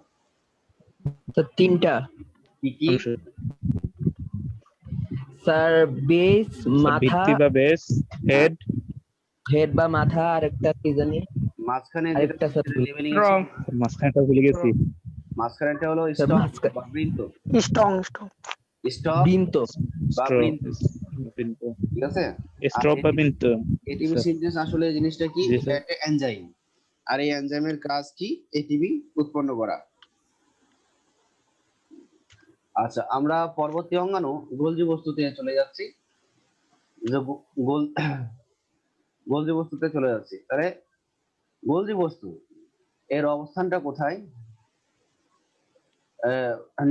C: তো তিনটা।
A: কি কি?
C: স্যার বেস, মাথা,
F: ভিত্তি বা বেস, হেড,
C: হেড বা মাথা, আর একটা কি জানি
A: মাঝখানে যেটা
C: আরেকটা স্যার
A: লেভেলিং
D: স্ট্রং
F: মাঝখানেটা ভুলে গেছি।
A: মাঝখানেটা হলো
C: স্যার
A: স্টক
C: মাঝখানে
A: বা বৃন্ত।
D: Strong
A: stock
C: বিন্ত।
A: বা
F: স্ট্রো
A: বৃন্ত,
F: বিন্তু
A: ঠিক আছে।
F: স্ট্রোক বা বিন্তু।
A: এটিপি
F: স্যার,
A: সিনথেস আসলে জিনিসটা কি?
F: জি
A: এটা
F: স্যার।
A: একটা এনজাইম, আর এই এনজাইমের কাজ কি? এটিপি উৎপন্ন করা। আচ্ছা, আমরা পরবর্তী অঙ্গাণু গোলজি বস্তুতে চলে যাচ্ছি। যে গোল গোলজি বস্তুতে চলে যাচ্ছি, তাহলে গোলজি বস্তু এর অবস্থানটা কোথায়?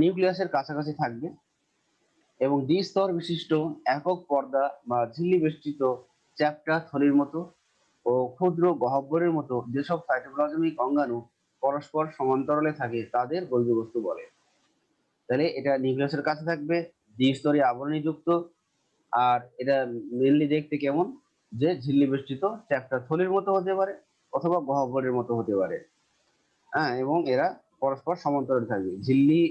A: নিউক্লিয়াসের কাছাকাছি থাকবে এবং দ্বিস্তর বিশিষ্ট একক পর্দা বা ঝিল্লি বেষ্টিত চ্যাপ্টা থলির মতো ও ক্ষুদ্র গহ্বরের মতো যেসব সাইটোপ্লাজমিক অঙ্গাণু পরস্পর সমান্তরালে থাকে তাদের গোলজি বস্তু বলে। তাহলে এটা নিউক্লিয়াসের কাছে থাকবে, দ্বিস্তরী আবরণী যুক্ত, আর এটা মেনলি দেখতে কেমন, যে ঝিল্লি বেষ্টিত চ্যাপ্টা থলির মতো হতে পারে অথবা গহ্বরের মতো হতে পারে। হ্যাঁ, এবং এরা পরস্পর সমান্তরালে থাকবে। ঝিল্লি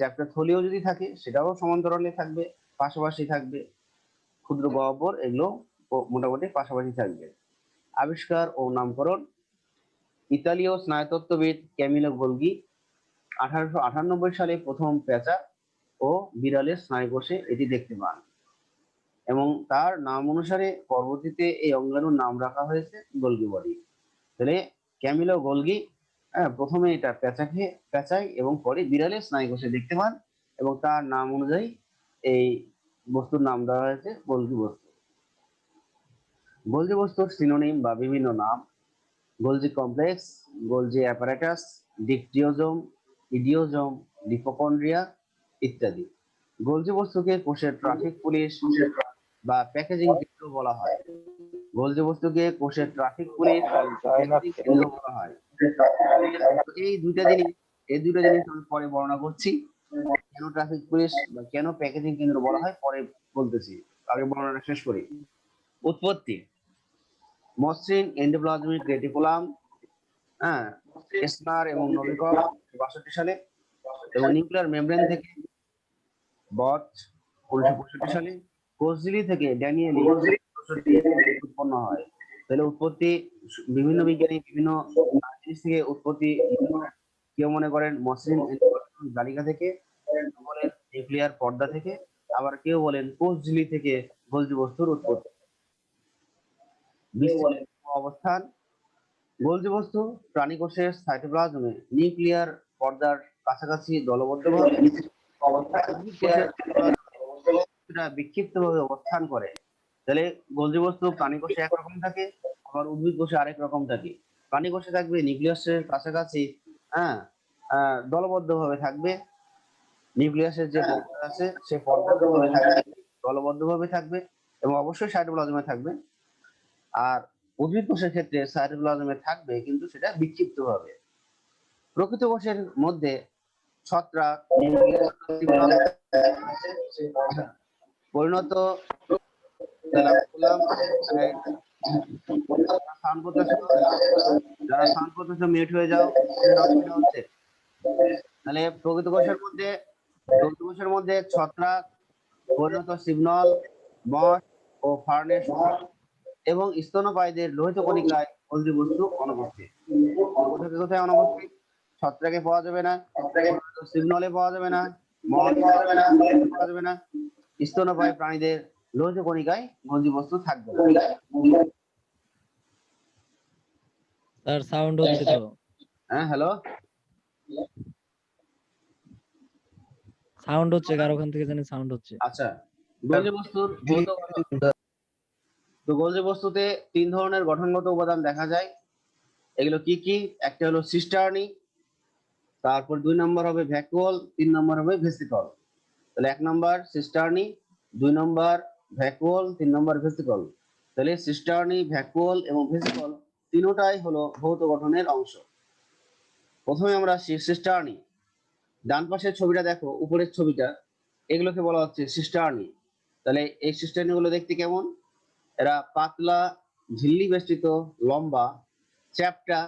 A: চ্যাপ্টার থলিও যদি থাকে সেটাও সমান্তরালে থাকবে, পাশাপাশি থাকবে। ক্ষুদ্র গহ্বর এগুলো মোটামুটি পাশাপাশি থাকবে। আবিষ্কার ও নামকরণ: ইতালীয় স্নায়ুতত্ত্ববিদ ক্যামিলো গোলগি 1898 সালে প্রথম পেঁচা ও বিড়ালের স্নায়ুকোষে এটি দেখতে পান এবং তার নাম অনুসারে পরবর্তীতে এই অঙ্গাণুর নাম রাখা হয়েছে গোলগি বডি। তাহলে ক্যামিলো গোলগি প্রথমে এটা পেঁচায় এবং পরে বিড়ালের স্নায়ুকোষে দেখতে পান এবং তার নাম অনুযায়ী এই বস্তুর নাম দেওয়া হয়েছে গোলজি বস্তু। গোলজি বস্তুর সিনোনিম বা বিভিন্ন নাম: গোলজি কমপ্লেক্স, গোলজি অ্যাপারেটাস, ডিকটিওজোম, ইডিওজোম, লিপোকন্ড্রিয়া ইত্যাদি। গোলজি বস্তুকে কোষের ট্রাফিক পুলিশ বা প্যাকেজিং কেন্দ্র বলা হয়। গোলজি বস্তুকে কোষের ট্রাফিক পুলিশ প্যাকেজিং কেন্দ্র বলা হয়। এই দুইটা জিনিস আমি পরে বর্ণনা করছি। কেন ট্রাফিক পুলিশ বা কেন প্যাকেজিং কেন্দ্র বলা হয় পরে বলতেছি, আগে বর্ণনাটা শেষ করি। উৎপত্তি: মসৃণ এন্ডোপ্লাজমিক রেটিকুলাম, হ্যাঁ, এসনার এবং নভিকভ 62 সালে, এবং নিউক্লিয়ার মেমব্রেন থেকে বট 1965 সালে, কোষঝিল্লি থেকে ড্যানিয়েলি উৎপন্ন হয়। তাহলে উৎপত্তি বিভিন্ন বিজ্ঞানী বিভিন্ন জিনিস থেকে উৎপত্তি কেউ মনে করেন মসৃণ জালিকা থেকে, কেউ বলেন নিউক্লিয়ার পর্দা থেকে, আবার কেউ বলেন কোষঝিল্লি থেকে গোলজি বস্তুর উৎপত্তি। বিস্তৃত অবস্থান: গোলজি বস্তু প্রাণী কোষের সাইটোপ্লাজমে নিউক্লিয়ার পর্দার কাছাকাছি দলবদ্ধভাবে বিক্ষিপ্তভাবে অবস্থান করে। তাহলে গোলজি বস্তু প্রাণী কোষে একরকম থাকে, আবার উদ্ভিদ কোষে আরেক রকম থাকে। প্রাণী কোষে থাকবে নিউক্লিয়াসের কাছাকাছি, হ্যাঁ, দলবদ্ধভাবে থাকবে। নিউক্লিয়াসের যে পর্দা আছে সে পর্দা দলবদ্ধভাবে থাকবে এবং অবশ্যই সাইটোপ্লাজমে থাকবে। আর উদ্ভিদ কোষের ক্ষেত্রে সাইটোপ্লাজমে থাকবে কিন্তু সেটা বিক্ষিপ্তভাবে। প্রকৃত কোষের মধ্যে ছত্রাক পরিণত লাভ করলাম। যারা সাউন্ড করতেছো মিউট হয়ে যাও, অসুবিধা হচ্ছে। তাহলে প্রকৃত কোষের মধ্যে ছত্রাক, পরিণত সিগনল, মস ও ফার্নেস এবং স্তন্যপায়ীদের লোহিত কণিকায় গোলজি বস্তু অনুপস্থিত। কোথায় কোথায় অনুপস্থিত? ছত্রাকে পাওয়া যাবে না, সিগনলে পাওয়া যাবে না, মলে পাওয়া যাবে না। স্তন্যপায়ী প্রাণীদের লোহিত কণিকায় গোলজি বস্তু থাকবে না।
G: স্যার সাউন্ড হচ্ছে তো,
A: হ্যাঁ, হ্যালো,
G: সাউন্ড হচ্ছে, কার ওখান থেকে জানি সাউন্ড হচ্ছে।
A: আচ্ছা। গোলজি বস্তুর ভৌত গঠন। তো গোলজি বস্তুতে 3 ধরনের গঠনগত উপাদান দেখা যায়। এগুলো কি কি? একটা হলো সিস্টার্নি, তারপর 2 নম্বর হবে ভ্যাকুয়াল, 3 নম্বর হবে ভেসিকল। তাহলে 1 নম্বর সিস্টার্নি, 2 নম্বর ভ্যাকুয়াল, 3 নম্বর ভেসিকল। তাহলে সিস্টার্নি, ভ্যাকুয়াল এবং ভেসিকল তিনটাই হলো ভৌত গঠনের অংশ। প্রথমে আমরা সিস্টার্নি, ডান পাশের ছবিটা দেখো, উপরের ছবিটা, এগুলোকে বলা হচ্ছে সিস্টার্নি। তাহলে এই সিস্টার্নি গুলো দেখতে কেমন? এরা পাতলা, ঝিল্লি বেষ্টিত, লম্বা, চ্যাপ্টা,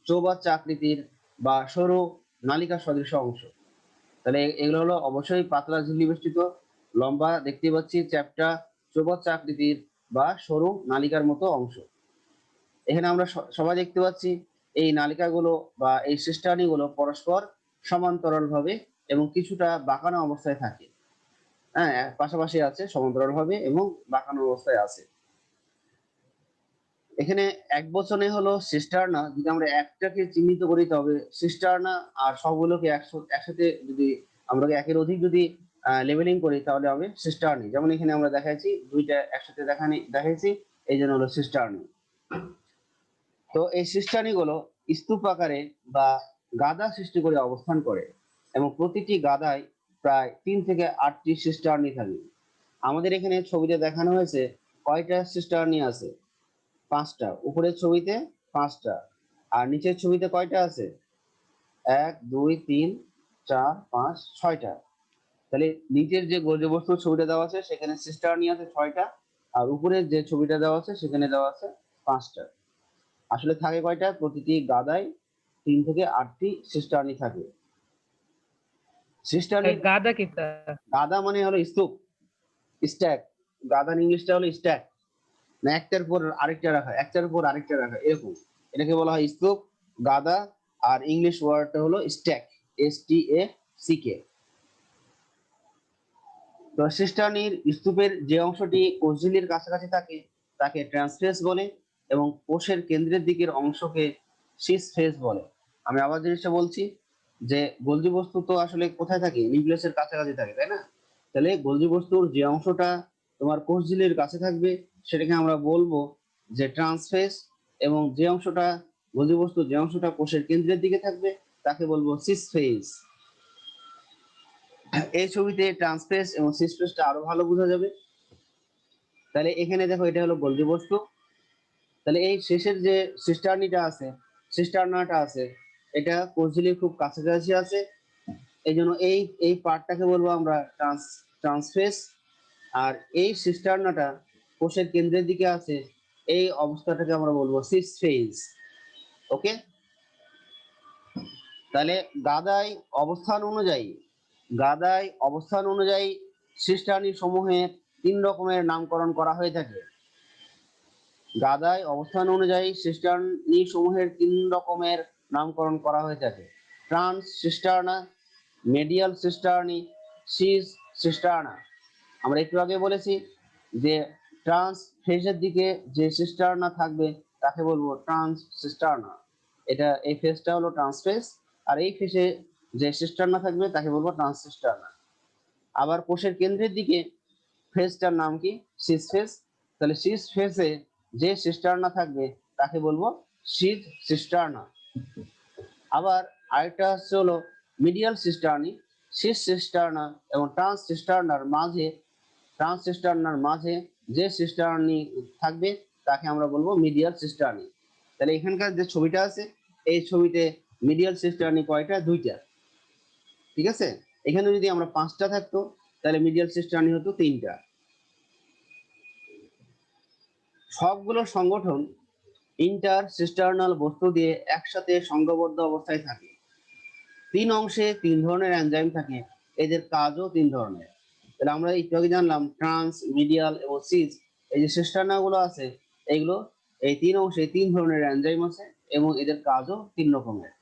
A: চৌবাচ্চা আকৃতির বা সরু নালিকা সদৃশ অংশ। তাহলে এগুলো হলো অবশ্যই পাতলা, ঝিল্লি বেষ্টিত, লম্বা, দেখতে পাচ্ছি, চ্যাপ্টা, চৌবাচ্চা আকৃতির বা সরু নালিকার মতো অংশ। এখানে আমরা সবাই দেখতে পাচ্ছি এই নালিকাগুলো বা এই সিস্টার্নি গুলো পরস্পর সমান্তরাল ভাবে এবং কিছুটা বাঁকানো অবস্থায় থাকে। হ্যাঁ, পাশাপাশি আছে, সমান্তরাল ভাবে এবং বাঁকানো অবস্থায় আছে। এখানে এক বচনে হলো সিস্টার্না। যদি আমরা একটাকে চিহ্নিত করি তবে সিস্টার্না, আর সবগুলোকে একসাথে যদি আমরা একের অধিক যদি লেবেলিং করি তাহলে হবে সিস্টার্নি। যেমন এখানে আমরা দেখাইছি, দুইটা একসাথে দেখাইছি, এই জন্য হলো সিস্টার্নি। তো এই সিস্টার্নি গুলো স্তূপ আকারে বা গাদা সৃষ্টি করে অবস্থান করে এবং প্রতিটি গাদায় প্রায় 3 থেকে 8টি সিস্টার্নি থাকে। আমাদের এখানে ছবিতে দেখানো হয়েছে কয়টা সিস্টার্নি আছে? 5টা। উপরের ছবিতে 5টা, আর নিচের ছবিতে কয়টা আছে? 1 2 3 4 5 6টা। তাহলে নিচের যে গোলজি বস্তুর ছবিটা দেওয়া আছে সেখানে সিস্টার্নি আছে 6টা, আর উপরের যে ছবিটা দেওয়া আছে সেখানে দেওয়া আছে 5টা। আসলে থাকে কয়টা? প্রতিটি গাদায় 3 থেকে 8টি সিস্টার্নি থাকে। সিস্টার্নি,
D: গাদা কি স্যার?
A: গাদা মানে হলো স্তূপ, স্ট্যাক। গাদার ইংলিশটা হলো স্ট্যাক, না একটার পর আরেকটা রাখা, একটার পর আরেকটা রাখা, এরকম। এটাকে বলা হয় স্তূপ, গাদা, আর ইংলিশ ওয়ার্ডটা হলো স্ট্যাক, STACK। তো সিস্টার্নির স্তূপের যে অংশটি কোষঝিল্লির কাছাকাছি থাকে তাকে ট্রান্সফেস বলে এবং কোষের কেন্দ্রের দিকের অংশকে সিস ফেস বলে। আমি আবার জিনিসটা বলছি যে গোলজি বস্তু তো আসলে কোথায় থাকে? নিউক্লিয়াসের কাছাকাছি থাকে, তাই না? তাহলে গোলজি বস্তুর যে অংশটা তোমার কোষঝিল্লির কাছে থাকবে সেটাকে আমরা বলবো যে ট্রান্সফেস, এবং যে অংশটা গোলজি বস্তুর যে অংশটা কোষের কেন্দ্রের দিকে থাকবে তাকে বলবো সিস ফেস। এই ছবিতে ট্রান্সফেস এবং সিসফেসটা আরো ভালো বোঝা যাবে। তাহলে এখানে দেখো, এটা হলো গোলজি বস্তু। তাহলে এই শেষের যে সিস্টার্নাটা আছে এটা কোষঝিল্লির খুব কাছাকাছি আছে, এই জন্য এই পার্টটাকে বলবো আমরা ট্রান্সফেস। আর এই সিস্টার্নাটা কোষের কেন্দ্রের দিকে আছে, এই অবস্থাটাকে আমরা বলবো সিস ফেজ। ওকে। তাহলে গাদায় অবস্থান অনুযায়ী সিস্টার্নি সমূহের 3 রকমের নামকরণ করা হয়ে থাকে। গাদায় অবস্থান অনুযায়ী সিস্টার্নি সমূহের 3 রকমের নামকরণ করা হয়ে থাকে: ট্রান্স সিস্টার্না, মেডিয়াল সিস্টার্নি, সিস সিস্টার্না। আমরা একটু আগে বলেছি যে ট্রান্স ফেজের দিকে যে সিস্টার্না থাকবে তাকে বলবো ট্রান্স সিস্টার্না। এই ফেজটা হলো ট্রান্সফেজ, আর এই ফেজে যে সিস্টার্না থাকবে তাকে বলবো ট্রান্স সিস্টার্না। আবার কোষের কেন্দ্রের দিকে ফেজটার নাম কি? Cis phase. তাহলে সিস ফেজে যে সিস্টার্না থাকবে তাকে বলবো সিস সিস্টার্না। আবার আরেকটা হলো মিডিয়াল সিস্টার্নি। সিস সিস্টার্না এবং ট্রান্স সিস্টার্নার মাঝে যে সিস্টার্নি থাকবে তাকে আমরা বলবো মিডিয়াল সিস্টার্নি। তাহলে এখানকার যে ছবিটা আছে এই ছবিতে মিডিয়াল সিস্টার্নি কয়টা? 2টা। ঠিক আছে। এখানে যদি আমরা 5টা থাকতো তাহলে মিডিয়াল সিস্টার্নি হতো 3টা। সবগুলো সংগঠন ইন্টার সিস্টার্নাল বস্তু দিয়ে একসাথে সংঘবদ্ধ অবস্থায় থাকে। 3 অংশে 3 ধরনের এনজাইম থাকে, এদের কাজও 3 ধরনের। তাহলে আমরা একটু আগে জানলাম ট্রান্স, মিডিয়াল এবং সিস, এই যে সিস্টার্না গুলো আছে এগুলো এই তিন অংশে তিন ধরনের এনজাইম আছে এবং এদের কাজও তিন রকমের।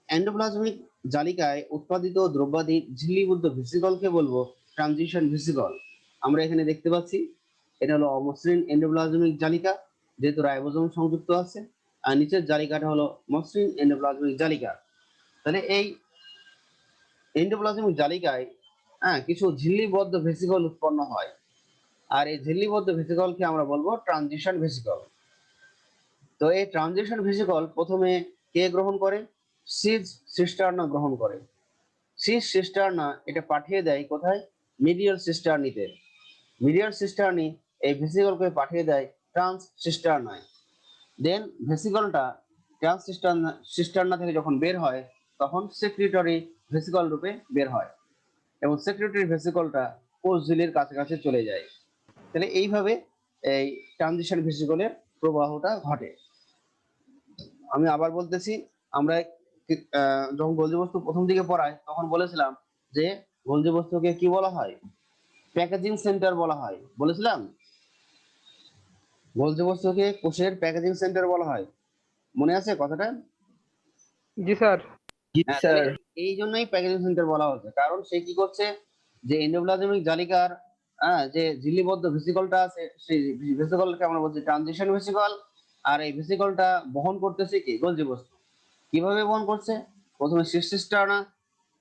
A: এন্ডোপ্লাজমিক জালিকায় উৎপাদিত দ্রব্যাদি ঝিল্লিবদ্ধ ভেসিকলকে বলবো ট্রানজিশন ভেসিকল। আমরা এখানে দেখতে পাচ্ছি এটা হলো অমসৃণ এন্ডোপ্লাজমিক জালিকা, যেহেতু রাইবোজোম সংযুক্ত আছে, আর নিচের জালিকাটা হলো মসৃণ এন্ডোপ্লাজমিক জালিকা। তাহলে এই এন্ডোপ্লাজমিক জালিকায় কিছু ঝিল্লিবদ্ধ ভেসিকল উৎপন্ন হয়, আর এই ঝিল্লিবদ্ধ ভেসিকলকে আমরা বলবো ট্রানজিশন ভেসিকল। তো এই ট্রানজিশন ভেসিকল প্রথমে কে গ্রহণ করে? সিজ সিস্টার্না গ্রহণ করে। সিজ সিস্টার্না এটা পাঠিয়ে দেয় কোথায়? মিডিয়াল সিস্টার্নিতে। মিডিয়াল সিস্টার্নি এই ভেসিকলকে পাঠিয়ে দেয় ট্রান্স সিস্টার্নায়। দেন ভেসিকলটা ট্রান্স সিস্টার্না থেকে যখন বের হয় তখন সেক্রেটরি ভেসিকল রূপে বের হয় এবং সেক্রেটরি ভেসিকলটা কোষ ঝিল্লির কাছাকাছি চলে যায়। তাহলে এইভাবে এই ট্রানজিশন ভেসিকলের প্রবাহটা ঘটে। আমি আবার বলতেছি, আমরা যখন গোলজি বস্তু প্রথম দিকে পড়াই তখন বলেছিলাম যে গোলজি বস্তুকে কি বলা হয়? প্যাকেজিং সেন্টার বলা হয়। বলেছিলাম গোলজি বস্তুকে কোষের প্যাকেজিং সেন্টার বলা হয়, মনে আছে কথাটা?
D: জি স্যার।
C: জি
A: তাহলে
C: স্যার।
A: এই জন্যই প্যাকেজিং সেন্টার বলা হচ্ছে, কারণ সে কি করছে যে এন্ডোপ্লাজমিক জালিকার যে ঝিল্লিবদ্ধ ভেসিকলটা আছে সেই ভেসিকলকে আমরা বলছি ট্রানজিশন ভেসিকল, আর এই ভেসিকলটা বহন করতেছে কি? গোলজি বস্তু। কিভাবে বহন করছে? প্রথমে সিস সিস্টার্না,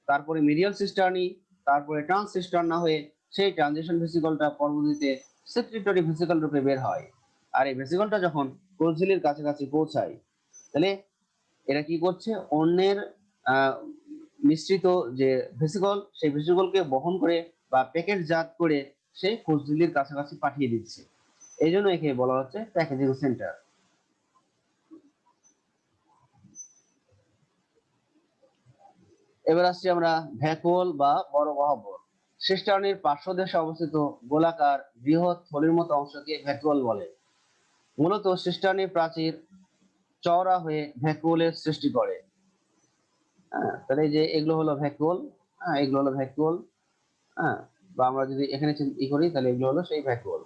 A: তারপরে মিডিয়াল সিস্টার্নি, তারপরে ট্রান্স সিস্টার্না হয়ে সেই ট্রানজিশন ভেসিকলটা পরবর্তীতে সেক্রেটরি ভেসিকল রূপে বের হয়। আর এই ভেসিকলটা যখন কোষ ঝিল্লির কাছাকাছি পৌঁছায়, তাহলে এরা কি করছে? অন্যের মিশ্রিত যে ভেসিকল, সেই ভেসিকলকে বহন করে বা প্যাকেটজাত করে সেই কোষ ঝিল্লির কাছাকাছি পাঠিয়ে দিচ্ছে। এই জন্য একে বলা হচ্ছে প্যাকেজিং সেন্টার। এবার আসছি আমরা ভ্যাকুওল বা বড় গহ্বর। সিস্টার্নির পার্শ্বদেশে অবস্থিত গোলাকার বৃহৎ থলির মতো অংশকে ভ্যাকুওল বলে। মূলত সিস্টার্নির প্রাচীর চওড়া হয়ে ভ্যাকুওলের সৃষ্টি করে। তাহলে এই যে এগুলো হলো ভ্যাকুওল, এগুলো হলো ভ্যাকুওল, বা আমরা যদি এখানে করি তাহলে এগুলো হলো সেই ভ্যাকুওল।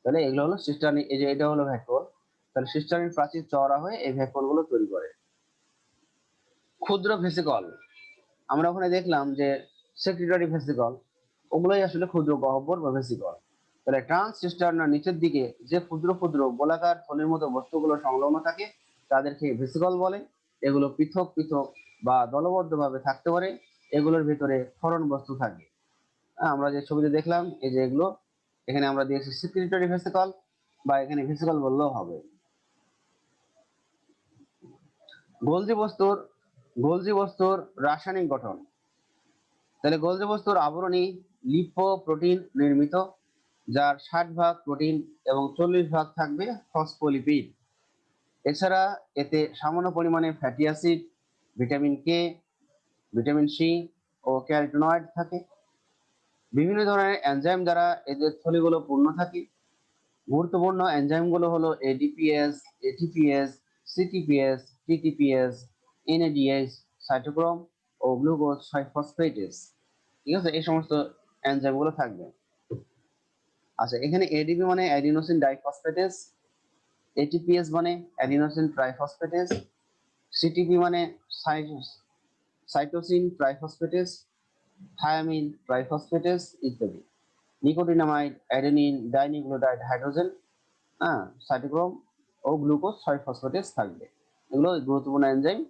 A: তাহলে এগুলো হলো সিস্টার্নি, এই যে এটা হলো ভ্যাকুওল। তাহলে সিস্টার্নির প্রাচীর চওড়া হয়ে এই ভ্যাকুওল গুলো তৈরি করে। ক্ষুদ্র ভেসিকল, আমরা ওখানে দেখলাম যে সেক্রেটরি ভেসিকল, ওগুলোই আসলে ক্ষুদ্র গহ্বর বা ভেসিকল। তাহলে ট্রান্স সিস্টার্নার নিচের দিকে যে ক্ষুদ্র ক্ষুদ্র গোলাকার থলির মতো বস্তুগুলো সংলগ্ন থাকে তাদেরকে ভেসিকল বলে। এগুলো পৃথক পৃথক বা দলবদ্ধভাবে থাকতে পারে, এগুলোর ভিতরে ক্ষরণ বস্তু থাকে। আমরা যে ছবিতে দেখলাম এই যে এগুলো, এখানে আমরা দিয়েছি সেক্রেটরি ভেসিকল বা এখানে ভেসিকল বললেও হবে। গোলজি বস্তুর রাসায়নিক গঠন। তাহলে গোলজি বস্তুর আবরণী লিপোপ্রোটিন নির্মিত, যার 60 ভাগ প্রোটিন এবং 40 ভাগ থাকবে ফসফোলিপিড। এছাড়া এতে সামান্য পরিমাণে fatty acid, vitamin K, vitamin C ও ক্যারোটিনয়েড থাকে। বিভিন্ন ধরনের এনজাইম দ্বারা এদের থলিগুলো পূর্ণ থাকে। গুরুত্বপূর্ণ এনজাইমগুলো হলো এডিপিএস, এটিপিএস, সিটিপিএস, টিটিপিএস, এনএডিএস, সাইটোক্রোম ও গ্লুকোজ 5-ফসফেটেস। ঠিক আছে, এই সমস্ত এনজাইমগুলো থাকবে। আচ্ছা, এখানে এডিপি মানে অ্যাডিনোসিন ডাইফসফেটেস, এটিপিএস মানে অ্যাডিনোসিন ট্রাইফসফেটেস, সিটিপি মানে সাইটোসিন ট্রাইফসফেটেস, থায়ামিন ট্রাইফসফেটেস ইত্যাদি। Nicotinamide, adenine dinucleotide hydrogen, cytochrome ও গ্লুকোজ 6-ফসফেটেস থাকবে। এগুলো গুরুত্বপূর্ণ এনজাইম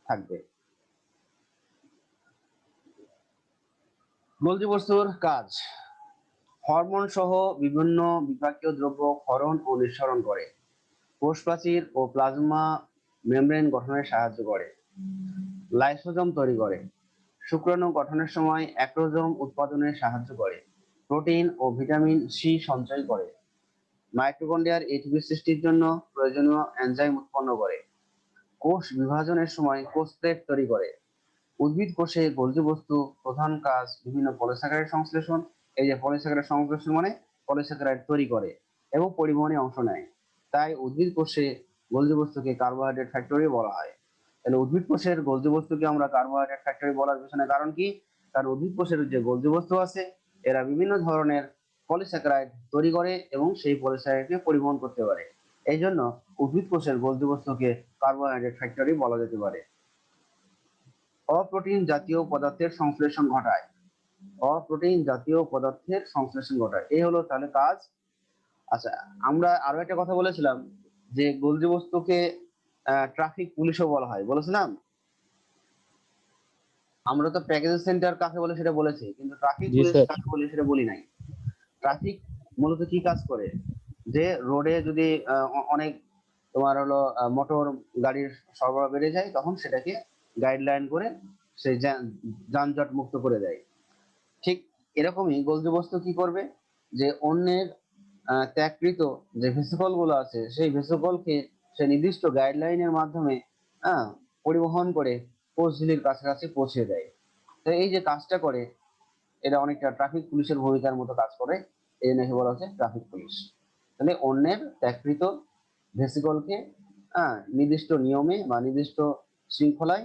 A: থাকবে। গোলজি বস্তুর কাজ: হরমোন সহ বিভিন্ন বিপাকীয় দ্রব্য ক্ষরণ ও নিঃসরণ করে, কোষ প্রাচীর ও প্লাজমা মেমব্রেন গঠনে সাহায্য করে, লাইসোজোম তৈরি করে, শুক্রাণু গঠনের সময় অ্যাক্রোজোম উৎপাদনে সাহায্য করে, প্রোটিন ও ভিটামিন সি সঞ্চয় করে, মাইটোকন্ড্রিয়ার এটিপি সৃষ্টির জন্য প্রয়োজনীয় এনজাইম উৎপন্ন করে, কোষ বিভাজনের সময় কোষ প্লেট তৈরি করে। উদ্ভিদ কোষে গোলজি বস্তু প্রধান কাজ বিভিন্ন পলিস্যাকারাইড সংশ্লেষণ। এই যে পলিস্যাকারাইড সংশ্লেষণ মানে পলিস্যাকারাইড তৈরি করে এবং পরিবহনে অংশ নেয়। তাই উদ্ভিদ কোষে গোলজি বস্তুকে কার্বোহাইড্রেট ফ্যাক্টরি বলা হয়। তাহলে উদ্ভিদ কোষের গোলজি বস্তুকে আমরা কার্বোহাইড্রেট ফ্যাক্টরি বলার পিছনে কারণ কি? কারণ উদ্ভিদ কোষের যে গোলজি বস্তু আছে এরা বিভিন্ন ধরনের পলিস্যাকারাইড তৈরি করে এবং সেই পলিস্যাকারাইডকে পরিবহন করতে পারে। এই জন্য উদ্ভিদ কোষের বর্জ্য বস্তুকে কার্বোহাইড্রেট ফ্যাক্টরি বলা যেতে পারে। অপ্রোটিন জাতীয় পদার্থের সংশ্লেষণ ঘটায়। অপ্রোটিন জাতীয় পদার্থের সংশ্লেষণ ঘটায়, এই হলো তাহলে কাজ। আচ্ছা, আমরা আরো একটা কথা বলেছিলাম যে বর্জ্য বস্তুকে ট্রাফিক পুলিশও বলা হয়, বলেছিলাম। আমরা তো প্যাকেজ সেন্টার কাকে বলে সেটা বলেছি, কিন্তু ট্রাফিক
F: জি
A: পুলিশ
F: স্যার।
A: কাকে বলে সেটা বলি নাই। ট্রাফিক মূলত কি কাজ করে, যে রোডে যদি অনেক তোমার হলো মোটর গাড়ির সরবরাহ বেড়ে যায়, তখন সেটাকে গাইডলাইন করে সেই যানজট মুক্ত করে দেয়। ঠিক এরকমই বর্জ্য বস্তু কি করবে, যে অন্যের ত্যাগকৃত যে ভেসিকল গুলো আছে সেই ভেসিকলকে সে নির্দিষ্ট গাইডলাইনের মাধ্যমে পরিবহন করে কোষঝিল্লির কাছাকাছি পৌঁছে দেয়। তো এই যে কাজটা করে, এটা অনেকটা ট্রাফিক পুলিশের ভূমিকার মতো কাজ করে, এই জন্য একে বলা হচ্ছে ট্রাফিক পুলিশ। তাহলে অন্যের ত্যাগকৃত ভেসিকলকে নির্দিষ্ট নিয়মে বা নির্দিষ্ট শৃঙ্খলায়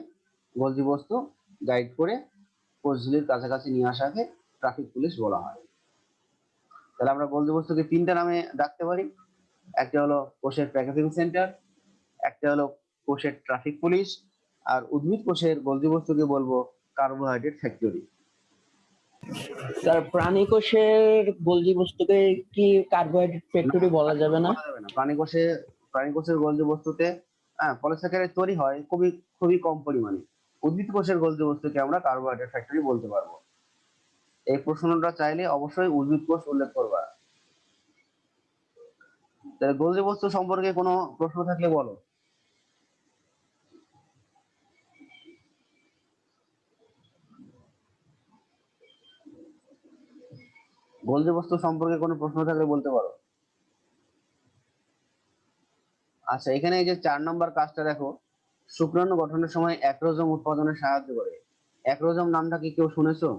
A: বর্জ্য বস্তু গাইড করে কোষঝিল্লির কাছাকাছি নিয়ে আসাকে ট্রাফিক পুলিশ বলা হয়। তাহলে আমরা বর্জ্য বস্তুকে তিনটা নামে ডাকতে পারি। একটা হলো কোষের প্যাকেজিং সেন্টার, একটা হলো কোষের ট্রাফিক পুলিশ, আর উদ্ভিদ কোষের বর্জ্য বস্তুকে বলবো কার্বোহাইড্রেট ফ্যাক্টরি।
C: স্যার প্রাণী কোষের বর্জ্য বস্তুকে কি কার্বোহাইড্রেট ফ্যাক্টরি বলা যাবে না?
A: বলা যাবে না। প্রাণী কোষের বর্জ্য বস্তুতে পলিস্যাকারাইড তৈরি হয় খুবই খুবই কম পরিমাণে। উদ্ভিদ কোষের বর্জ্য বস্তুকে আমরা কার্বোহাইড্রেট ফ্যাক্টরি বলতে পারবো। এই প্রশ্নটা চাইলে অবশ্যই উদ্ভিদ কোষ উল্লেখ করবা। তাহলে বর্জ্য বস্তু সম্পর্কে কোনো প্রশ্ন থাকলে বলো। বর্জ্য বস্তু সম্পর্কে কোনো প্রশ্ন থাকলে বলতে পারো। আচ্ছা, এখানে এই যে 4 নম্বর কাজটা দেখো, শুক্রাণু গঠনের সময় অ্যাক্রোজোম উৎপাদনে সাহায্য করে। অ্যাক্রোজোম নামটা কি কেউ শুনেছো?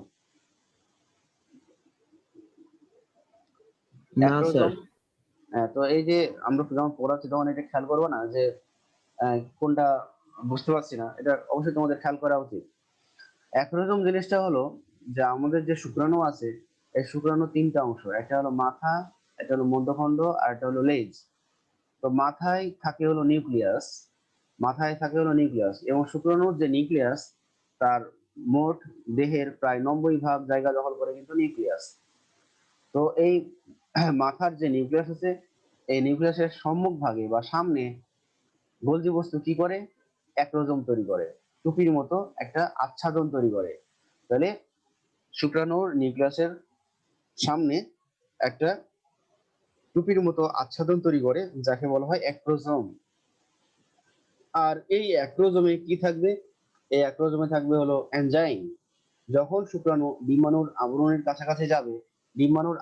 C: না স্যার।
A: অ্যাক্রোজোম, তো এই যে আমরা যখন পড়াচ্ছি তখন এটা খেয়াল করবো না যে কোনটা বুঝতে পারছি না, এটা অবশ্যই তোমাদের খেয়াল করা উচিত। অ্যাক্রোজোম জিনিসটা হলো যে আমাদের যে শুক্রাণু আছে, এই শুক্রাণু তিনটা অংশ, একটা হলো মাথা, একটা হলো মধ্যখণ্ড, আর একটা হলো লেজ। তো মাথায় থাকে হলো নিউক্লিয়াস, এবং শুক্রাণুর যে নিউক্লিয়াস তার মোট দেহের প্রায় 90% জায়গা দখল করে কিন্তু নিউক্লিয়াস। তো এই মাথার যে নিউক্লিয়াস আছে, এই নিউক্লিয়াসের সম্মুখ ভাগে বা সামনে বর্জ্য বস্তু কি করে, অ্যাক্রোজোম তৈরি করে, টুপির মতো একটা আচ্ছাদন তৈরি করে। তাহলে শুক্রাণুর নিউক্লিয়াসের সামনে একটা টুপির মতো আচ্ছাদন তৈরি করে, যাকে বলা হয় অ্যাক্রোজোম। আর এই অ্যাক্রোজোমে কি থাকবে, এই অ্যাক্রোজোমে থাকবে হলো এনজাইম। যখন শুক্রাণু ডিম্বাণুর আবরণের কাছাকাছি যাবে, ডিম্বাণুর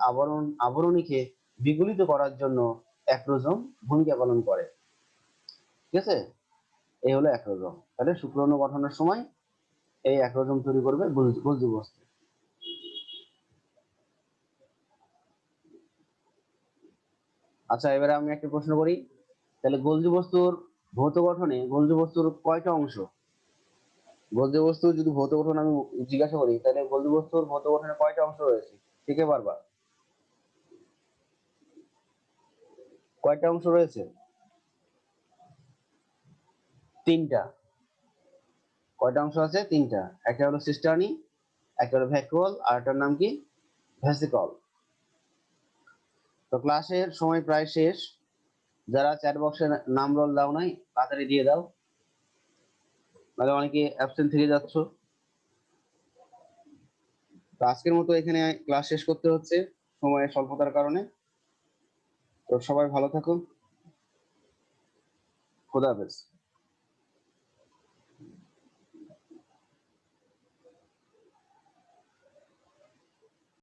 A: আবরণীকে বিগলিত করার জন্য অ্যাক্রোজোম ভূমিকা পালন করে। ঠিক আছে, এই হলো অ্যাক্রোজোম। তাহলে শুক্রাণু গঠনের সময় এই অ্যাক্রোজোম তৈরি করবে বর্জ্য বস্তু। আচ্ছা, এবারে আমি একটা প্রশ্ন করি। তাহলে বর্জ্য বস্তুর ভৌত গঠনে বর্জ্য বস্তুর কয়টা অংশ? বর্জ্য বস্তু যদি ভৌত গঠন আমি জিজ্ঞাসা করি, তাহলে বর্জ্য বস্তুর ভৌত গঠনে কয়টা অংশ রয়েছে, শিখে পারবা? কয়টা অংশ রয়েছে? তিনটা। কয়টা অংশ আছে? তিনটা। একটা হলো সিস্টার্নি, একটা হলো ভ্যাকুয়াল, আর একটার নাম কি, ভেসিকল। তো ক্লাসের সময় প্রায় শেষ। যারা চ্যাট বক্সে নাম রোল দাও নাই, তাড়াতাড়ি দিয়ে দাও, নাহলে অনেকে অ্যাবসেন্ট থেকে যাচ্ছ। তো আজকের মতো এখানে ক্লাস শেষ করতে হচ্ছে সময়ের স্বল্পতার কারণে। তো সবাই ভালো থাকুন, খোদা হাফেজ।